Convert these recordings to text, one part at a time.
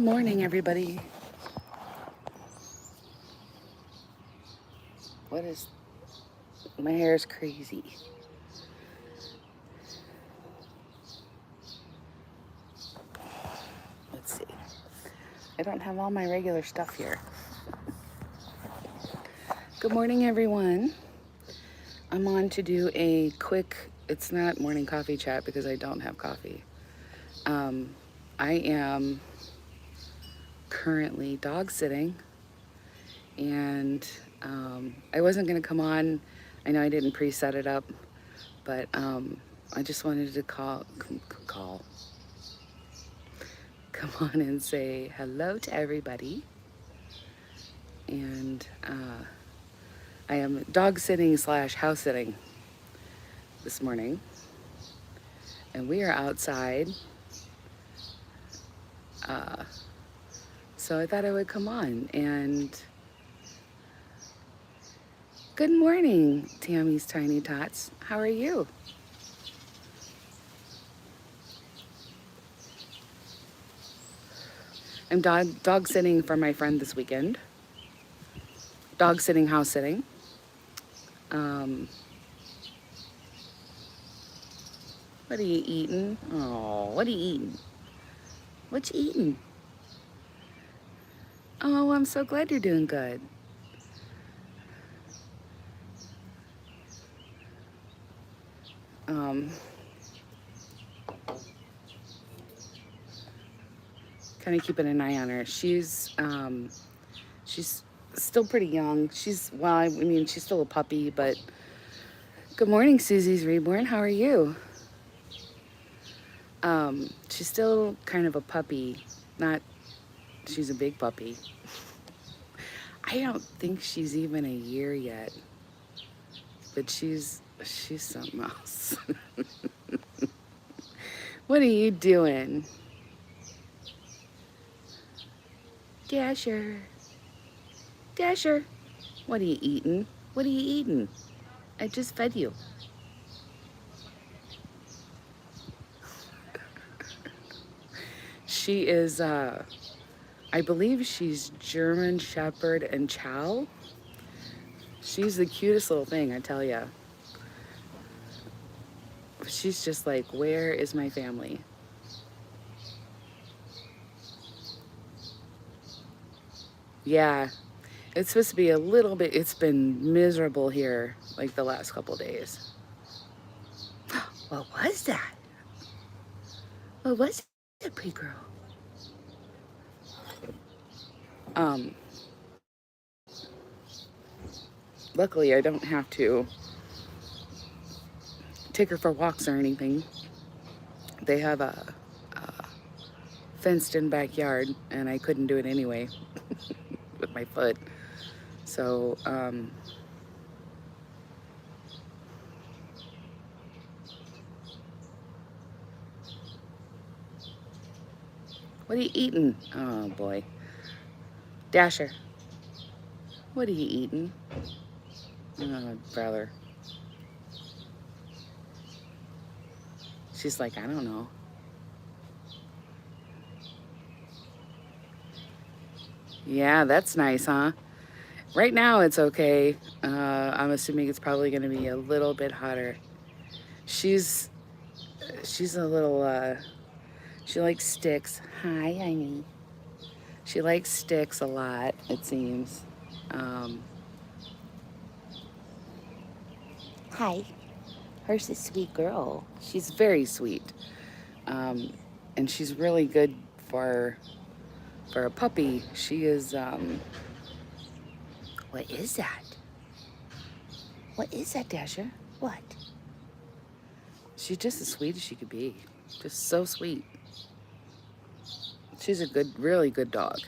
morning, everybody. What is... My hair is crazy. Let's see. I don't have all my regular stuff here. Good morning, everyone. I'm on to do a quick... It's not morning coffee chat because I don't have coffee. I am currently dog sitting, and I wasn't going to come on. I know I didn't pre-set it up, but I just wanted to come on and say hello to everybody. And I am dog sitting / house sitting this morning, and we are outside. So I thought I would come on. And good morning, Tammy's Tiny Tots. How are you? I'm dog sitting for my friend this weekend. Dog sitting, house sitting. What are you eating? Oh, what are you eating? What you eating? Oh, I'm so glad you're doing good. Kind of keeping an eye on her. She's still pretty young. She's still a puppy, but good morning, Susie's Reborn. How are you? She's still kind of a puppy. She's a big puppy. I don't think she's even a year yet, but she's something else. What are you doing? Dasher. Dasher. What are you eating? What are you eating? I just fed you. She is, I believe she's German Shepherd and Chow. She's the cutest little thing, I tell ya. She's just like, where is my family? Yeah, it's supposed to be a little bit, it's been miserable here, like the last couple days. What was that? What was that, pretty girl? Luckily, I don't have to take her for walks or anything. They have a fenced-in backyard, and I couldn't do it anyway with my foot. So, what are you eating? Oh, boy. Dasher, what are you eating? Oh, brother. She's like, I don't know. Yeah, that's nice, huh? Right now it's okay. I'm assuming it's probably going to be a little bit hotter. She's a little, she likes sticks. Hi, honey. She likes sticks a lot, it seems. Hi. Her's a sweet girl. She's very sweet. And she's really good for a puppy. She is, what is that? What is that, Dasher? What? She's just as sweet as she could be. Just so sweet. She's a really good dog.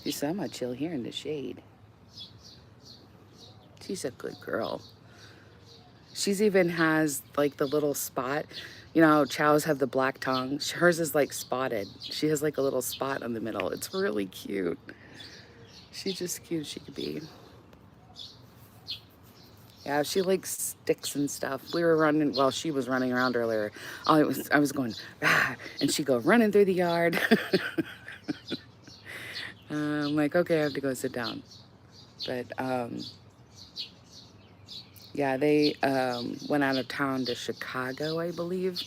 She's so much chill here in the shade. She's a good girl. She's even has like the little spot. You know, chows have the black tongue. Hers is like spotted. She has like a little spot on the middle. It's really cute. She's just cute as she could be. Yeah, she likes sticks and stuff. We were running, well, she was running around earlier. I was going, ah, and she'd go running through the yard. I'm like, okay, I have to go sit down. But yeah, they went out of town to Chicago, I believe,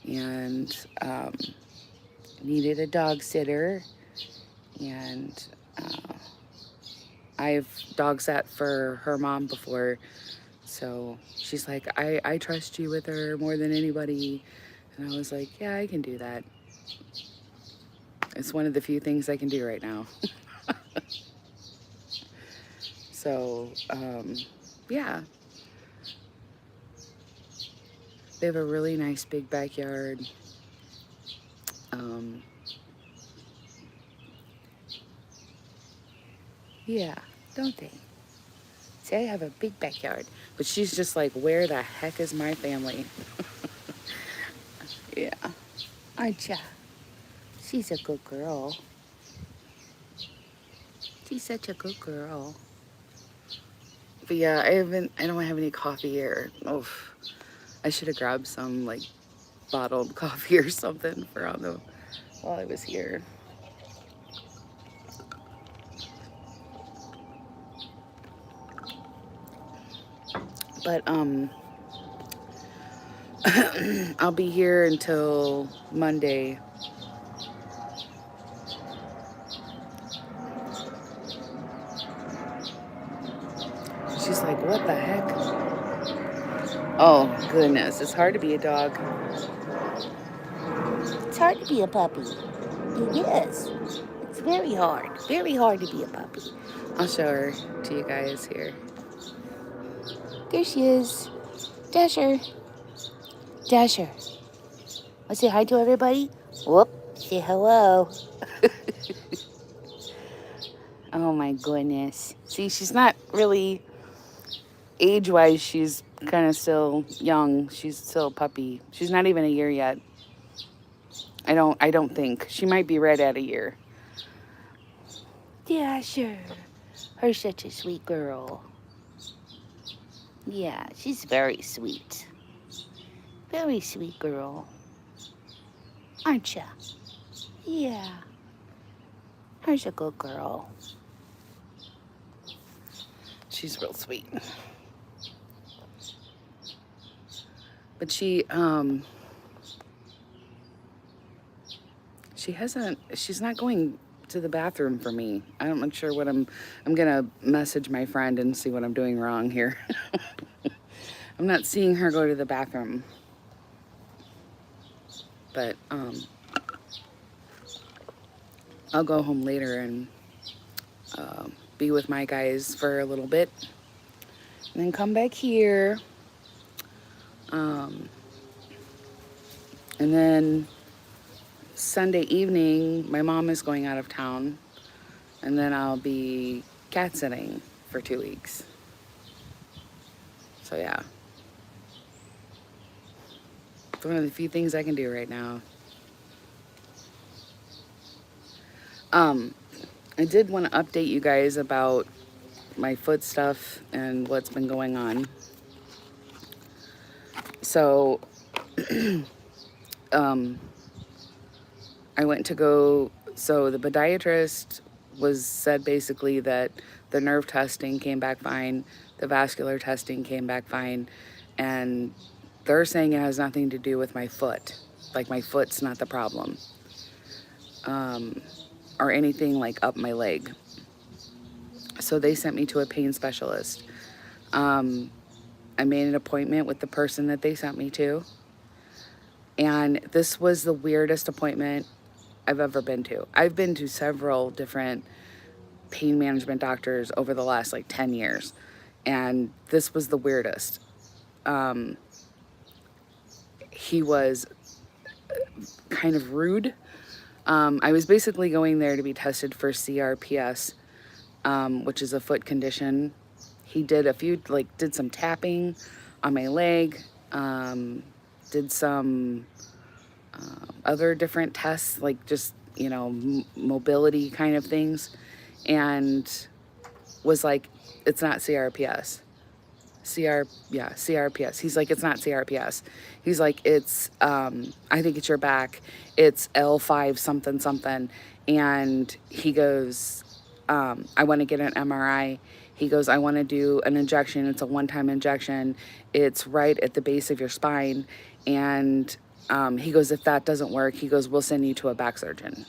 and needed a dog sitter. And I've dog sat for her mom before. So she's like, I trust you with her more than anybody. And I was like, yeah, I can do that. It's one of the few things I can do right now. So, yeah, they have a really nice big backyard. Um, yeah, don't they? See, I have a big backyard. But she's just like, where the heck is my family? Yeah. Aren't ya? She's a good girl. She's such a good girl. But yeah, I don't have any coffee here. Oh, I should have grabbed some like bottled coffee or something for on the while I was here. But I'll be here until Monday. She's like, what the heck? Oh goodness, it's hard to be a dog. It's hard to be a puppy. It is. It's very hard. Very hard to be a puppy. I'll show her to you guys here. There she is. Dasher. Dasher. Wanna say hi to everybody? Whoop. Say hello. Oh my goodness. See, she's not really age-wise, she's kind of still young. She's still a puppy. She's not even a year yet. I don't think. She might be right at a year. Yeah, sure. Her such a sweet girl. Yeah, she's very sweet. Very sweet girl. Aren't ya? Yeah. Her's a good girl. She's real sweet. But she's not going to the bathroom for me. I'm not sure what I'm gonna message my friend and see what I'm doing wrong here. I'm not seeing her go to the bathroom. But I'll go home later and be with my guys for a little bit and then come back here. And then Sunday evening, my mom is going out of town, and then I'll be cat sitting for 2 weeks. So yeah, it's one of the few things I can do right now. I did want to update you guys about my foot stuff and what's been going on. So, I went to go, so the podiatrist said basically that the nerve testing came back fine, the vascular testing came back fine, and they're saying it has nothing to do with my foot. Like my foot's not the problem. Or anything like up my leg. So they sent me to a pain specialist. I made an appointment with the person that they sent me to. And this was the weirdest appointment I've ever been to. I've been to several different pain management doctors over the last like 10 years. And this was the weirdest. He was kind of rude. I was basically going there to be tested for CRPS, which is a foot condition. He did did some tapping on my leg, did some other different tests, like just, mobility kind of things, and was like, it's not CRPS. Yeah, CRPS. He's like, it's not CRPS. He's like, it's, I think it's your back. It's L5 something something. And he goes, I want to get an MRI. He goes, I want to do an injection. It's a one-time injection. It's right at the base of your spine. And he goes, if that doesn't work, he goes, we'll send you to a back surgeon.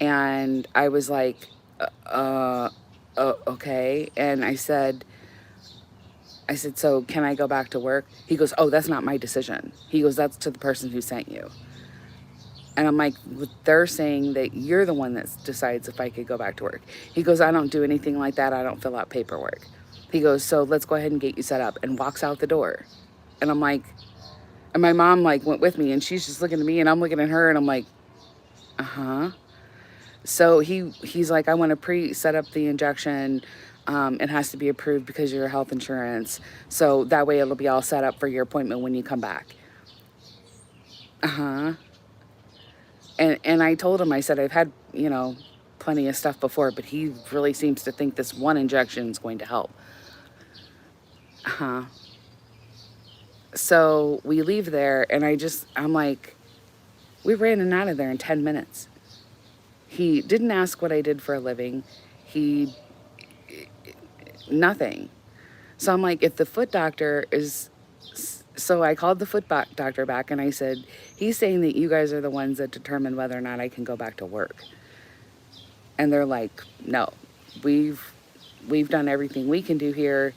And I was like, okay. And I said, so can I go back to work? He goes, oh, that's not my decision. He goes, that's to the person who sent you. And I'm like, they're saying that you're the one that decides if I could go back to work. He goes, I don't do anything like that. I don't fill out paperwork. He goes, so let's go ahead and get you set up, and walks out the door. And I'm like, and my mom like went with me, and she's just looking at me and I'm looking at her, and I'm like, uh-huh. So he's like, I want to set up the injection. It has to be approved because of your health insurance. So that way it'll be all set up for your appointment when you come back. Uh-huh. And I told him, I said, I've had, plenty of stuff before, but he really seems to think this one injection is going to help. Uh-huh. So we leave there, and I'm like, we ran and out of there in 10 minutes. He didn't ask what I did for a living. He, nothing. So I'm like, if the foot doctor is, so I called the doctor back, and I said, he's saying that you guys are the ones that determine whether or not I can go back to work. And they're like, no, we've done everything we can do here.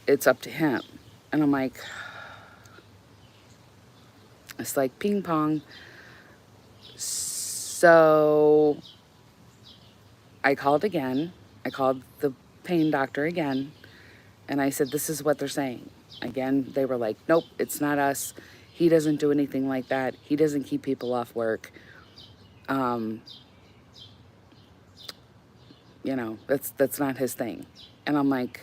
It's up to him. And I'm like, it's like ping pong. So I called again. I called the pain doctor again. And I said, this is what they're saying. Again, they were like, nope, it's not us. He doesn't do anything like that. He doesn't keep people off work. That's not his thing. And I'm like,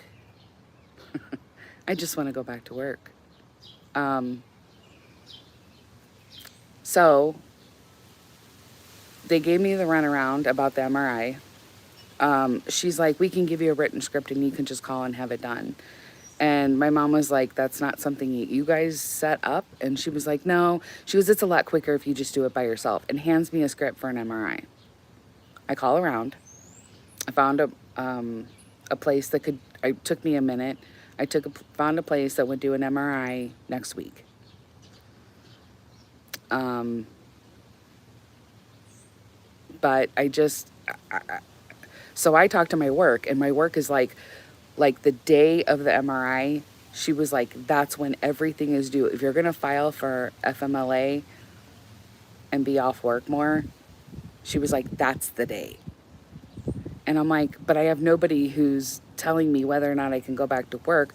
I just want to go back to work. So they gave me the runaround about the MRI. She's like, we can give you a written script and you can just call and have it done. And my mom was like, that's not something you guys set up. And she was like, no. She goes, it's a lot quicker if you just do it by yourself, and hands me a script for an MRI. I call around. I found a place that it took me a minute. Found a place that would do an MRI next week. But so I talked to my work, and my work is like the day of the MRI, she was like, that's when everything is due. If you're going to file for FMLA and be off work more, she was like, that's the day. And I'm like, but I have nobody who's telling me whether or not I can go back to work,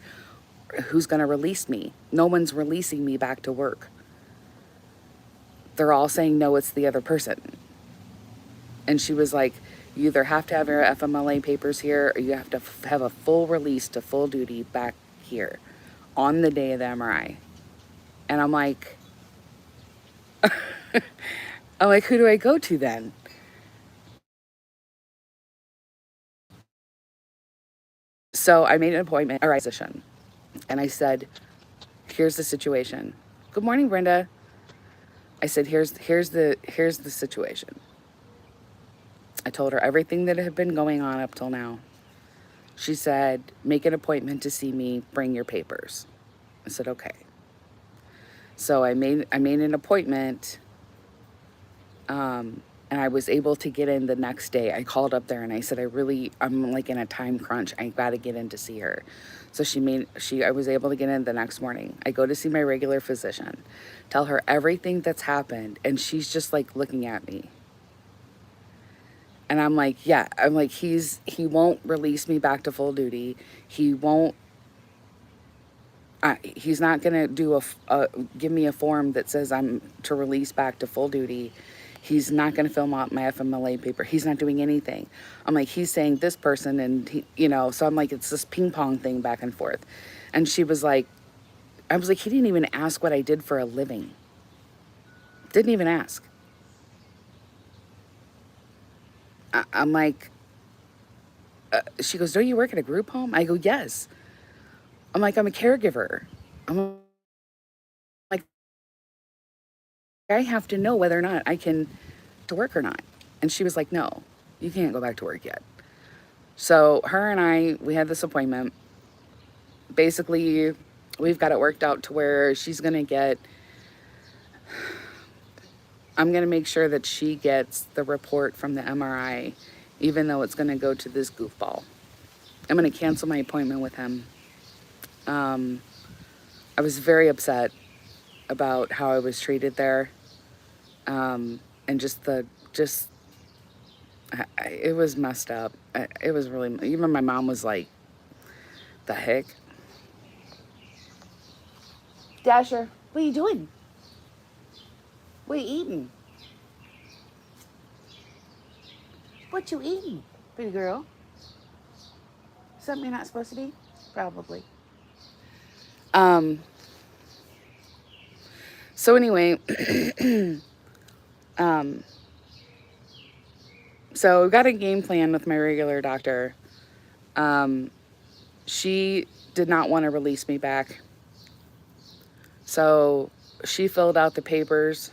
who's going to release me. No one's releasing me back to work. They're all saying, no, it's the other person. And she was like, you either have to have your FMLA papers here, or you have to have a full release to full duty back here on the day of the MRI. And I'm like, who do I go to then? So I made an appointment, or physician, and I said, here's the situation. Good morning, Brenda. I said, here's the situation. I told her everything that had been going on up till now. She said, make an appointment to see me, bring your papers. I said, okay. So I made an appointment, and I was able to get in the next day. I called up there and I said, I'm like in a time crunch. I got to get in to see her. So I was able to get in the next morning. I go to see my regular physician, tell her everything that's happened, and she's just like looking at me. And I'm like, he won't release me back to full duty. He's not going to give me a form that says I'm to release back to full duty. He's not going to fill out my FMLA paper. He's not doing anything. I'm like, he's saying this person, and so I'm like, it's this ping pong thing back and forth. And she was like, I was like, he didn't even ask what I did for a living. Didn't even ask. I'm like, she goes, don't you work at a group home? I go, yes. I'm like, I'm a caregiver. I'm like, I have to know whether or not I can to work or not. And she was like, no, you can't go back to work yet. So her and I, we had this appointment. Basically, we've got it worked out to where she's going to get, I'm going to make sure that she gets the report from the MRI, even though it's going to go to this goofball. I'm going to cancel my appointment with him. I was very upset about how I was treated there. And it was messed up. It was really, even my mom was like, the heck? Dasher, what are you doing? What are you eating? What you eating, pretty girl? Something you're not supposed to be? Probably. Um, so anyway, um, so we got a game plan with my regular doctor. She did not want to release me back. So she filled out the papers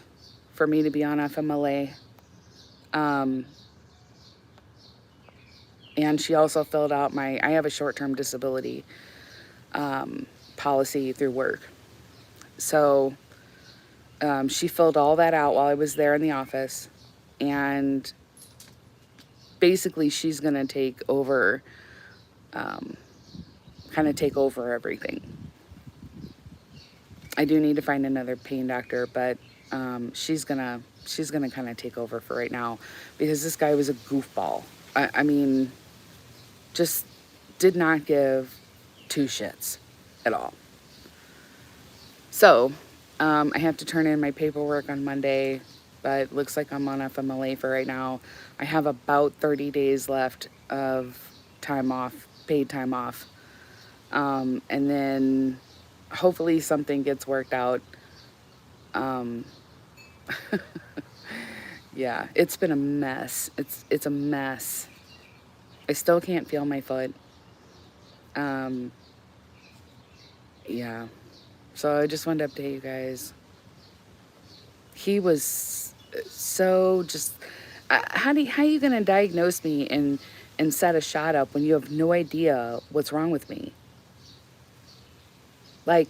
for me to be on FMLA. Um, and she also filled out I have a short-term disability policy through work. So she filled all that out while I was there in the office. And basically she's going to take over, kind of take over everything. I do need to find another pain doctor, but she's gonna kind of take over for right now, because this guy was a goofball. I mean, just did not give two shits at all. So I have to turn in my paperwork on Monday, but looks like I'm on FMLA for right now. I have about 30 days left of time off, paid time off. And then hopefully something gets worked out. Yeah, it's been a mess. It's a mess. I still can't feel my foot. Yeah. So I just wanted to update you guys. He was so just. How are you gonna diagnose me and set a shot up when you have no idea what's wrong with me? Like,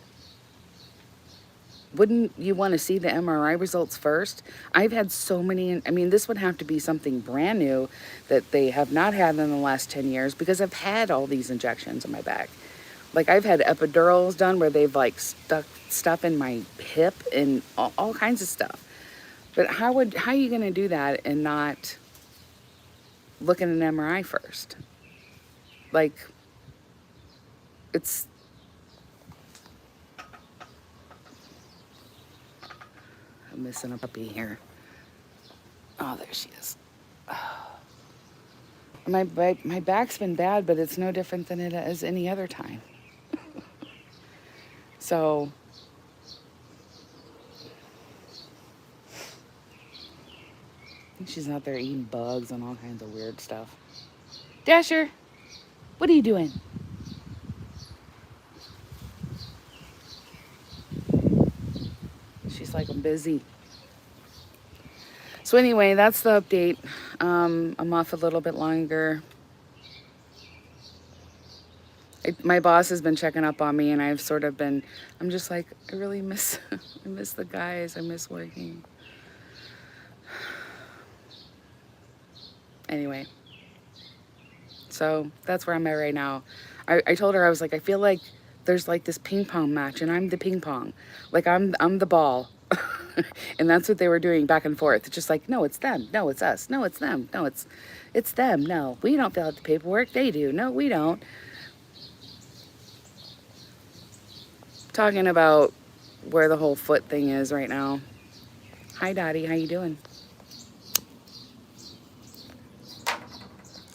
wouldn't you want to see the MRI results first? I've had so many, I mean, this would have to be something brand new that they have not had in the last 10 years, because I've had all these injections in my back. Like, I've had epidurals done where they've like stuck stuff in my hip and all kinds of stuff. But how are you going to do that and not look at an MRI first? Like, it's, I'm missing a puppy here. Oh, there she is. My back's been bad, but it's no different than it is any other time. So I think she's out there eating bugs and all kinds of weird stuff. Dasher, what are you doing? She's like, I'm busy. So anyway, that's the update. I'm off a little bit longer. My boss has been checking up on me, and I've sort of been, I'm just like, I really miss, I miss the guys. I miss working. Anyway, so that's where I'm at right now. I told her, I was like, I feel like there's like this ping pong match, and I'm the ping pong. Like, I'm the ball. And that's what they were doing back and forth. It's just like, no, it's them. No, it's us. No, it's them. No, it's them. No, we don't fill out the paperwork. They do. No, we don't. Talking about where the whole foot thing is right now. Hi, Dottie. How you doing?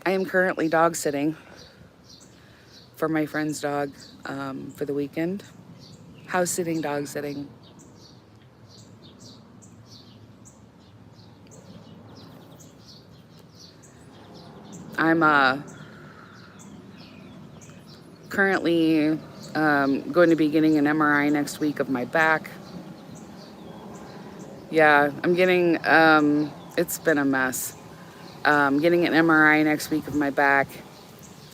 I am currently dog sitting for my friend's dog for the weekend. House sitting, dog sitting. I'm currently Going to be getting an MRI next week of my back. Yeah, I'm getting, it's been a mess. Getting an MRI next week of my back.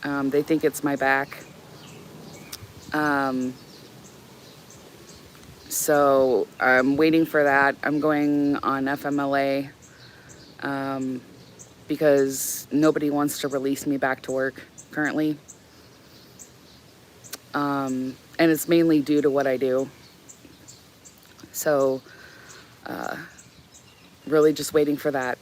They think it's my back. Um, so I'm waiting for that. I'm going on FMLA because nobody wants to release me back to work currently. And it's mainly due to what I do. So really just waiting for that.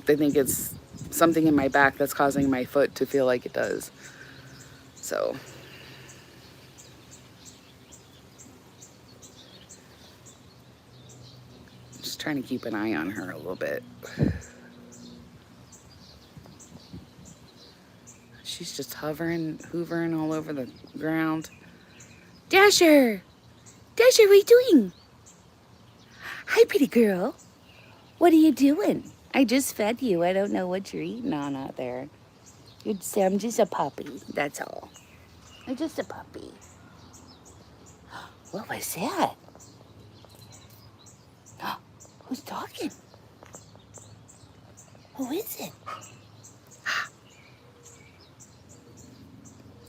They think it's something in my back that's causing my foot to feel like it does. So just trying to keep an eye on her a little bit. She's just hoovering all over the ground. Dasher! Dasher, what are you doing? Hi, pretty girl. What are you doing? I just fed you. I don't know what you're eating on out there. You'd say I'm just a puppy, that's all. I'm just a puppy. What was that? Who's talking? Who is it?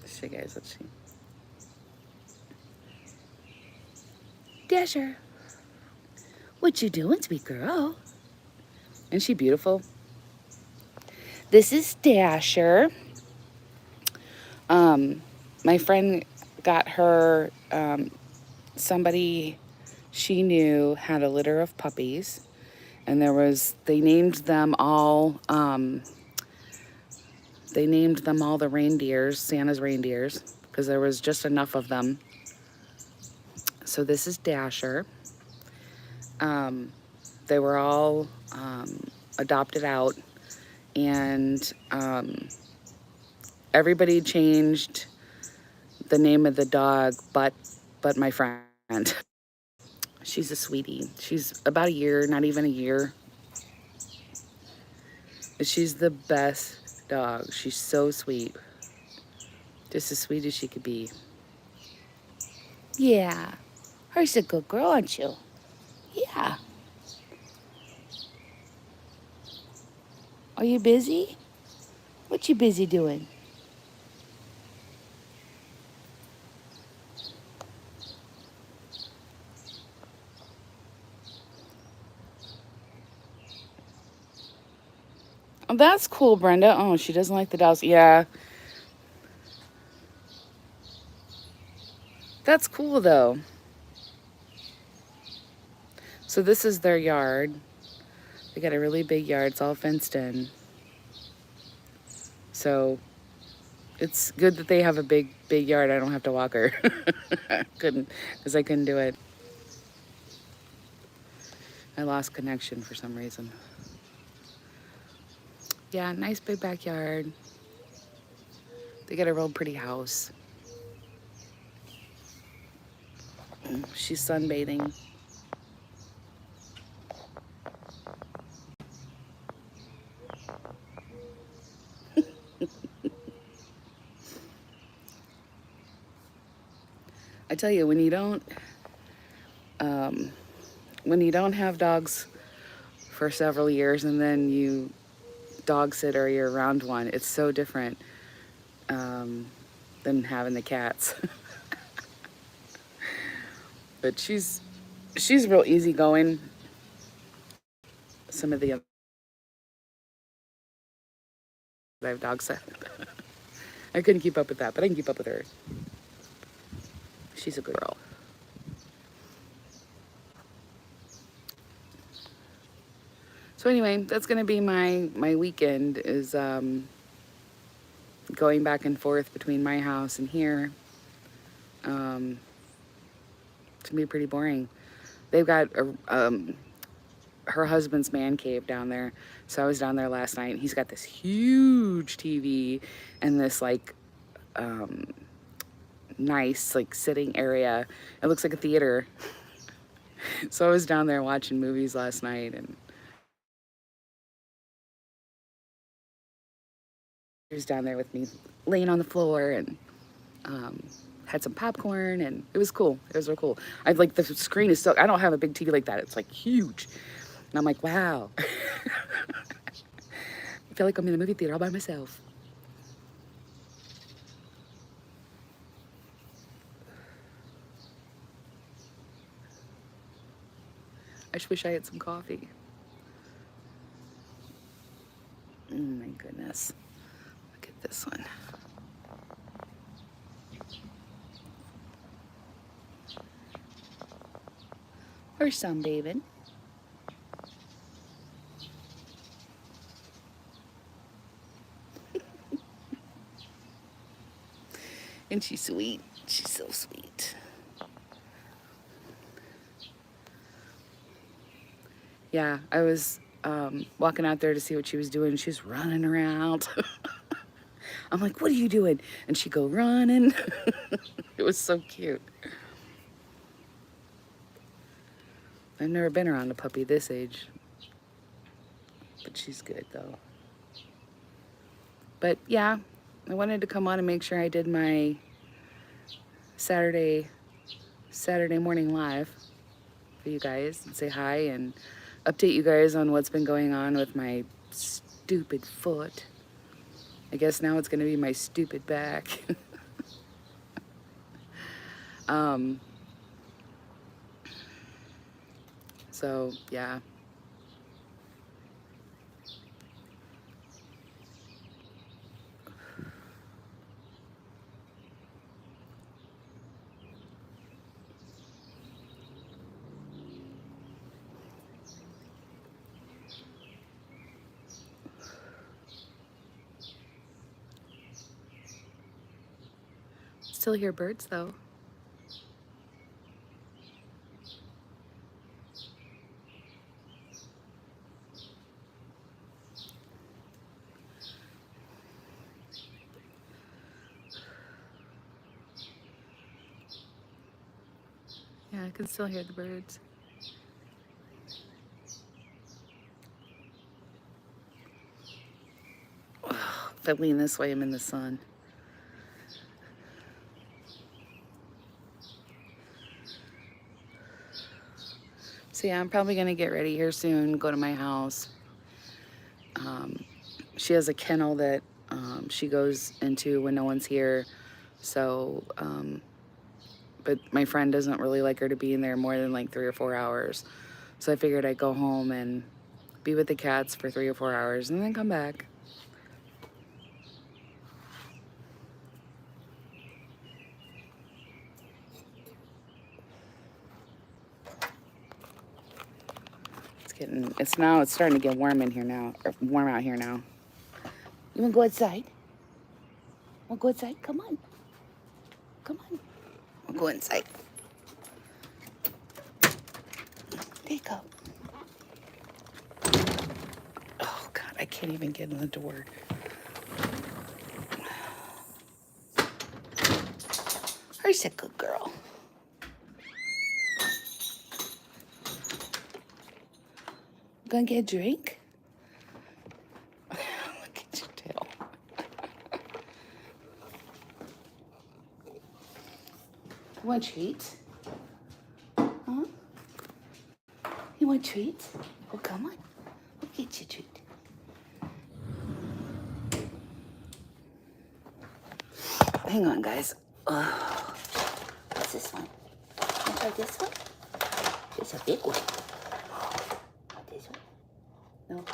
She, guys, let's see. Dasher, what you doing, sweet girl? Isn't she beautiful? This is Dasher. My friend got her, somebody she knew had a litter of puppies, and they named them all, the reindeers, Santa's reindeers, because there was just enough of them. So this is Dasher. They were all adopted out, and everybody changed the name of the dog, but my friend. She's a sweetie. She's about a year, not even a year. She's the best dog. She's so sweet. Just as sweet as she could be. Yeah. Her's a good girl, aren't you? Yeah. Are you busy? What you busy doing? Oh, that's cool, Brenda. Oh, she doesn't like the dogs. Yeah. That's cool, though. So this is their yard. They got a really big yard. It's all fenced in. So it's good that they have a big yard. I don't have to walk her. Couldn't, because I couldn't do it. I lost connection for some reason. Yeah, nice big backyard. They got a real pretty house. She's sunbathing. I tell you, when you don't have dogs for several years and then you dog sit or you're around one, it's so different than having the cats. But she's real easygoing. Some of the other I have dog sat. I couldn't keep up with that, but I can keep up with her. She's a good girl. So anyway, that's gonna be my weekend, is going back and forth between my house and here. It's gonna be pretty boring. They've got her husband's man cave down there. So I was down there last night, and he's got this huge TV and this like nice like sitting area. It looks like a theater. So I was down there watching movies last night, and He was down there with me, laying on the floor, and um, had some popcorn, and it was cool. It was real cool. I like the screen is so. I don't have a big TV like that. It's like huge, and I'm like, wow. I feel like I'm in a movie theater all by myself. I just wish I had some coffee. Oh my goodness. Look at this one. Or sunbathing. And she's sweet. She's so sweet. Yeah, I was walking out there to see what she was doing. She's running around. I'm like, what are you doing? And she'd go running. It was so cute. I've never been around a puppy this age. But she's good though. But yeah, I wanted to come on and make sure I did my Saturday morning live for you guys and say hi and update you guys on what's been going on with my stupid foot. I guess now it's gonna be my stupid back. So yeah. Still hear birds though. Yeah, I can still hear the birds. If I lean this way, I'm in the sun. So yeah, I'm probably gonna get ready here soon, go to my house. She has a kennel that she goes into when no one's here. So, but my friend doesn't really like her to be in there more than like 3 or 4 hours. So I figured I'd go home and be with the cats for 3 or 4 hours and then come back. It's starting to get warm in here now, or warm out here now. You wanna go outside? Wanna go outside? Come on. Come on. We'll go inside. There you go. Oh God, I can't even get in the door. Where's a good girl? Gonna get a drink? Look at your tail. You want a treat? Huh? You want a treat? Oh, come on. We'll get you a treat. Hang on, guys. What's this one? Want to try this one? It's a big one. Want this one? No.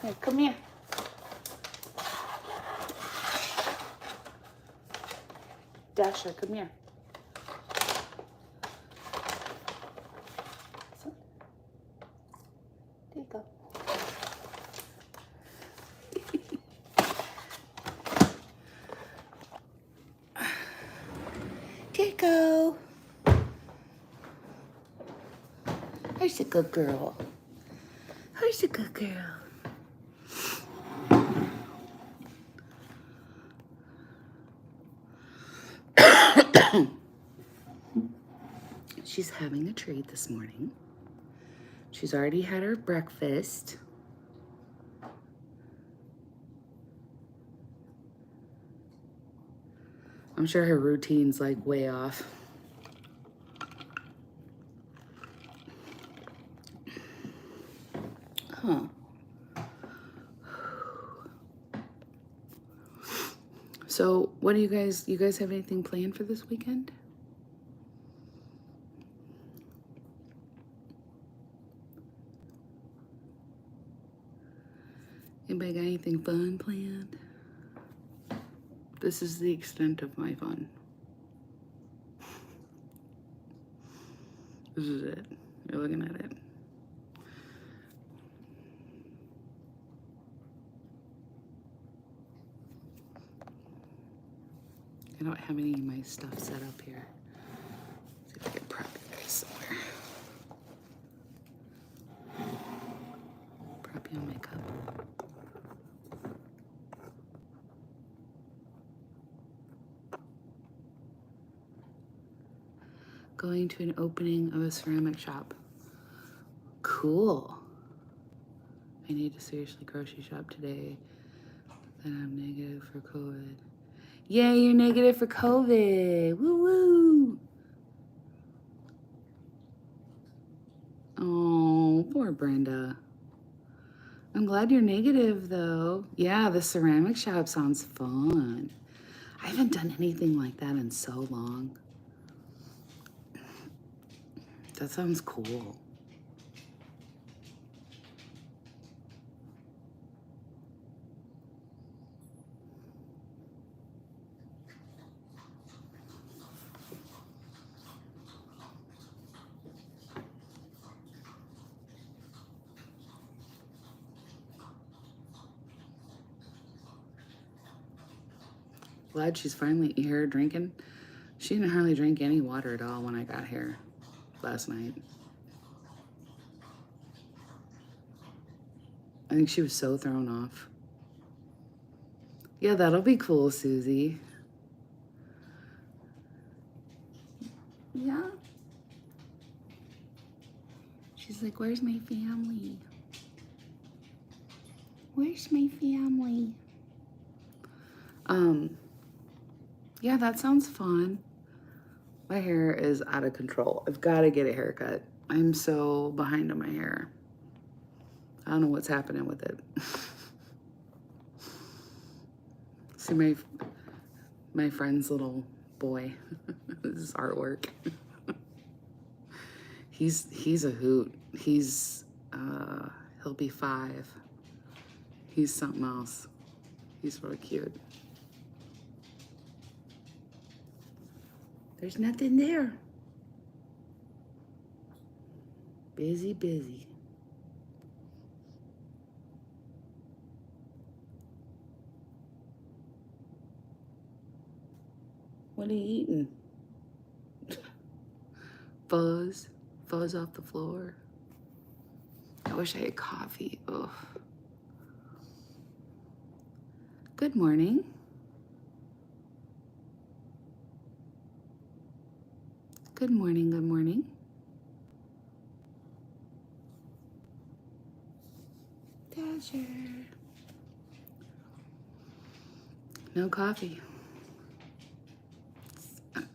Here, come here. Dasher, come here. This one. There you go. There you go. Where's a good girl? Where's a good girl? She's having a treat this morning. She's already had her breakfast. I'm sure her routine's like way off. Huh. So, what do you guys have anything planned for this weekend? Anybody got anything fun planned? This is the extent of my fun. This is it. You're looking at it. I don't have any of my stuff set up here. See if I can prop you guys somewhere. Prop you on my cup. Going to an opening of a ceramic shop. Cool. I need to seriously grocery shop today. Then I'm negative for COVID. Yay, you're negative for COVID. Woo woo. Oh, poor Brenda. I'm glad you're negative though. Yeah, the ceramic shop sounds fun. I haven't done anything like that in so long. That sounds cool. Glad she's finally here drinking. She didn't hardly drink any water at all when I got here last night. I think she was so thrown off. Yeah, that'll be cool, Susie. Yeah. She's like, where's my family? Where's my family? Yeah, that sounds fun. My hair is out of control. I've got to get a haircut. I'm so behind on my hair. I don't know what's happening with it. See my friend's little boy. This is artwork. He's a hoot. He'll be 5. He's something else. He's really cute. There's nothing there. Busy, busy. What are you eating? Fuzz. Fuzz off the floor. I wish I had coffee. Ugh. Good morning. Good morning, good morning. Dasher. No coffee.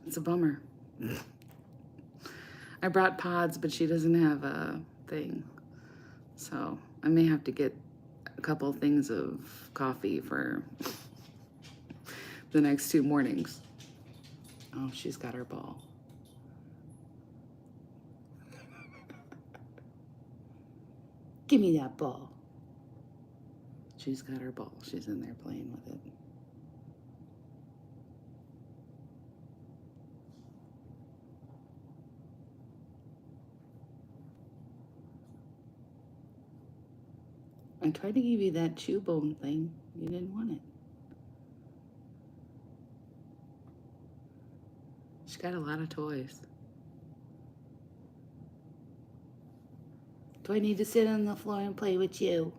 It's a bummer. I brought pods, but she doesn't have a thing. So I may have to get a couple things of coffee for the next 2 mornings. Oh, she's got her ball. Give me that ball. She's got her ball. She's in there playing with it. I tried to give you that chew bone thing. You didn't want it. She's got a lot of toys. Do I need to sit on the floor and play with you?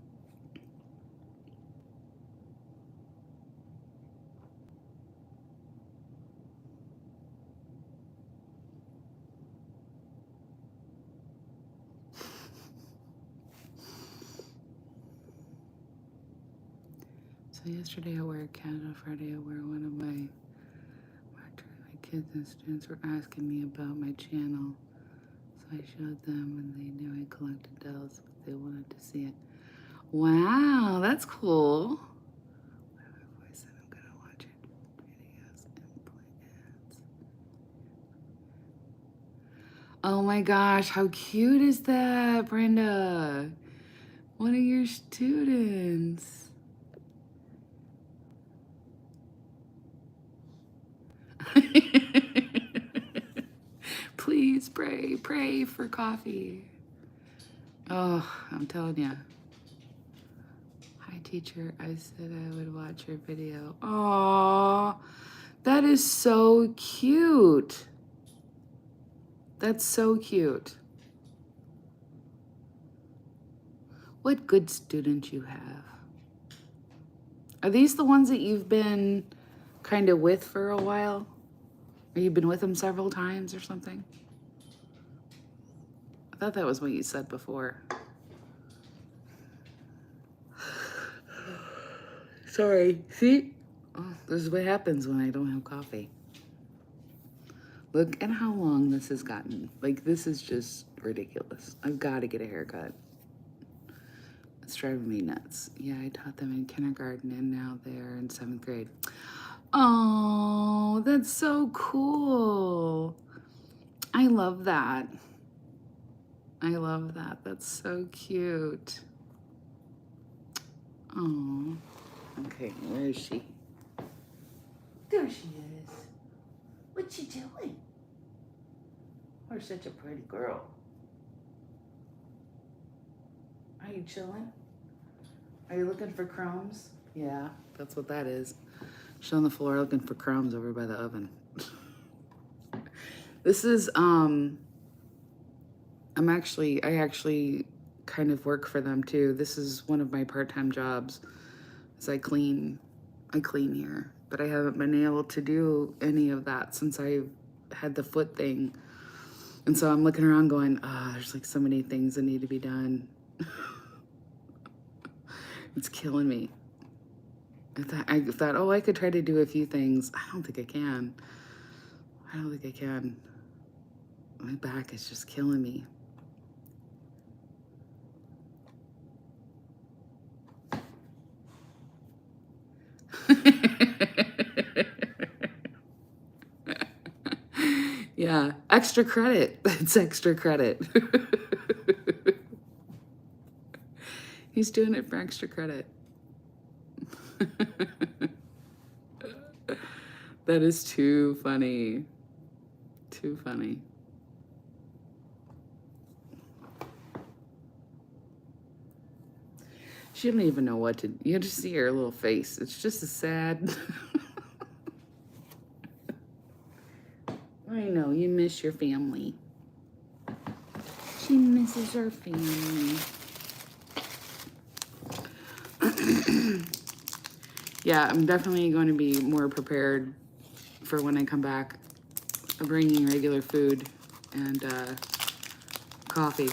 So yesterday I wear Canada, Friday I wear one of my Kids and students were asking me about my channel, so I showed them and they knew I collected dolls, but they wanted to see it. Wow, that's cool. I said I'm gonna watch your videos and play ads. Oh my gosh, how cute is that, Brenda? One of your students. Please pray for coffee. Oh, I'm telling you. Hi, teacher. I said I would watch your video. Oh, that is so cute. That's so cute. What good student you have. Are these the ones that you've been kind of with for a while? Or you've been with them several times or something? I thought that was what you said before. Sorry. See? Oh, this is what happens when I don't have coffee. Look at how long this has gotten. Like, this is just ridiculous. I've got to get a haircut. It's driving me nuts. Yeah, I taught them in kindergarten and now they're in 7th grade. Oh, that's so cool. I love that. I love that. That's so cute. Oh. Okay, where is she? There she is. What you doing? You're such a pretty girl. Are you chilling? Are you looking for crumbs? Yeah, that's what that is. She's on the floor looking for crumbs over by the oven. This is, I actually kind of work for them too. This is one of my part-time jobs. Is I clean here, but I haven't been able to do any of that since I had the foot thing. And so I'm looking around going, there's like so many things that need to be done. It's killing me. I thought, oh, I could try to do a few things. I don't think I can. My back is just killing me. Yeah, extra credit. That's extra credit. He's doing it for extra credit. That is too funny. Too funny. She don't even know what to, you just see her little face. It's just a sad. I know, you miss your family. She misses her family. Yeah, I'm definitely going to be more prepared for when I come back, bringing regular food and coffee.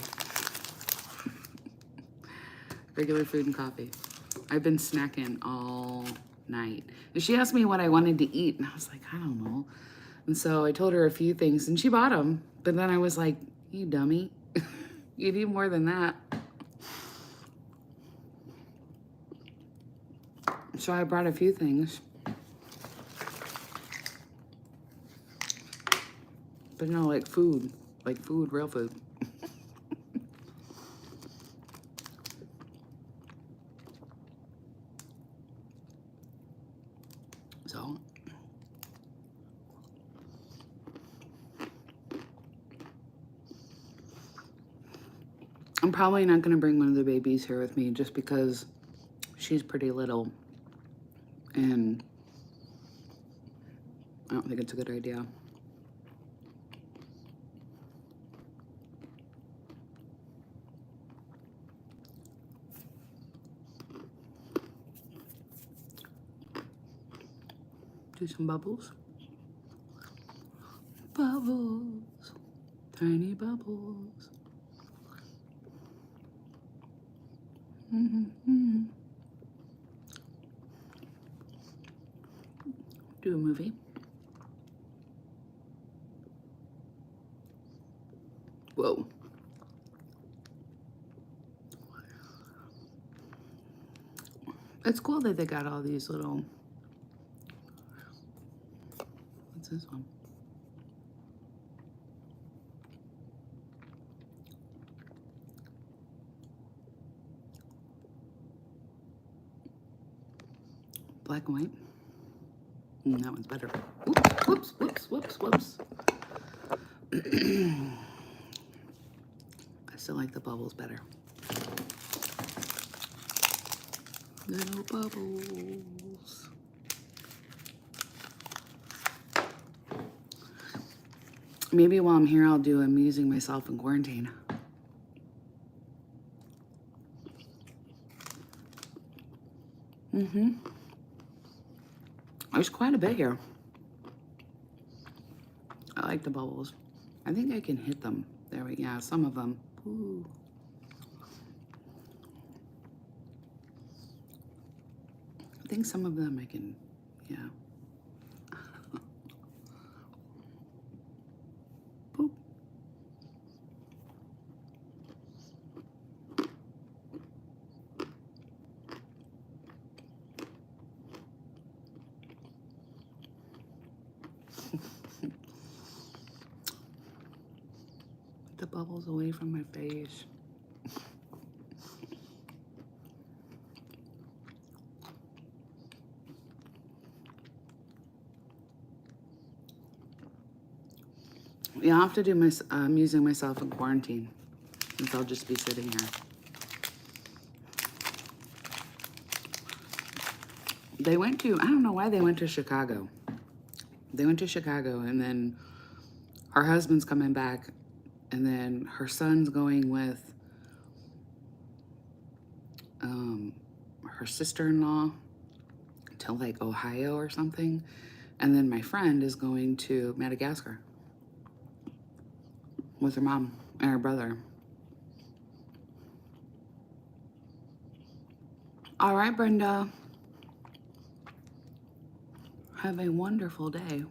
Regular food and coffee. I've been snacking all night. And she asked me what I wanted to eat, and I was like, I don't know. And so I told her a few things, and she bought them. But then I was like, you dummy. You need more than that. So I brought a few things. But no, like food, real food. So I'm probably not gonna bring one of the babies here with me just because she's pretty little and I don't think it's a good idea. Do some bubbles. Bubbles, tiny bubbles. Mm-hmm. Do a movie. Whoa. It's cool that they got all these little, what's this one? Black and white. That one's better. Oops, whoops, whoops, whoops, whoops. I still like the bubbles better. Little bubbles. Maybe while I'm here, I'll do amusing myself in quarantine. There's quite a bit here. I like the bubbles. I think I can hit them. There we go. Yeah, some of them. Ooh. I think some of them I can, yeah. Boop. Put the bubbles away from my face. Yeah, I'll have to do my amusing myself in quarantine, since I'll just be sitting here. They went to, I don't know why they went to Chicago. They went to Chicago, and then her husband's coming back, and then her son's going with her sister-in-law to like Ohio or something. And then my friend is going to Madagascar with her mom and her brother. All right, Brenda. Have a wonderful day.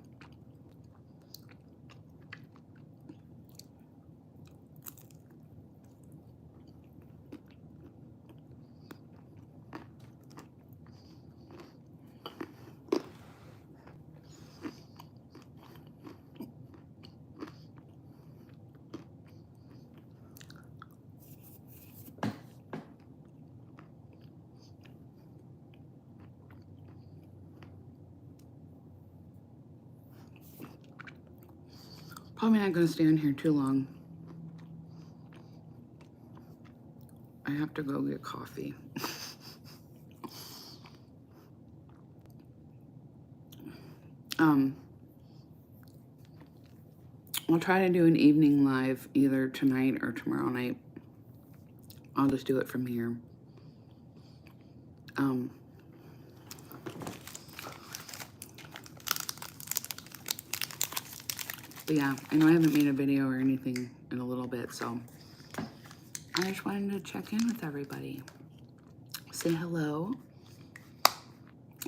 Probably not going to stand here too long. I have to go get coffee. I'll try to do an evening live either tonight or tomorrow night. I'll just do it from here. But yeah, I know I haven't made a video or anything in a little bit, so I just wanted to check in with everybody. Say hello.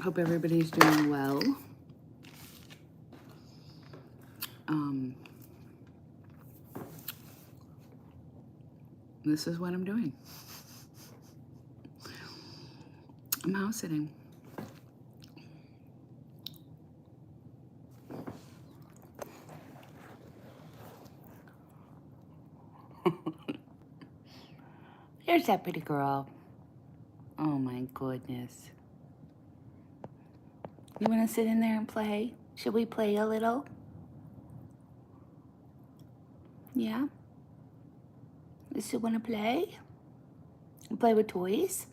Hope everybody's doing well. This is what I'm doing. I'm house sitting. There's that pretty girl. Oh my goodness. You want to sit in there and play? Should we play a little? Yeah? You still want to play? Play with toys?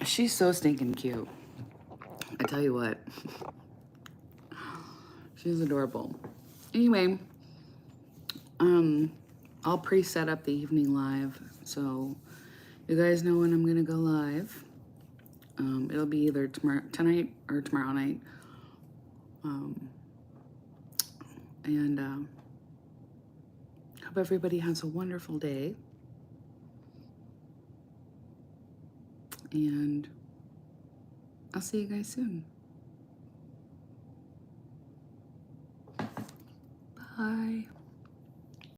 She's so stinking cute. I tell you what. She's adorable. Anyway, I'll pre-set up the evening live, so you guys know when I'm gonna go live. It'll be either tonight or tomorrow night. Hope everybody has a wonderful day. And I'll see you guys soon. Bye.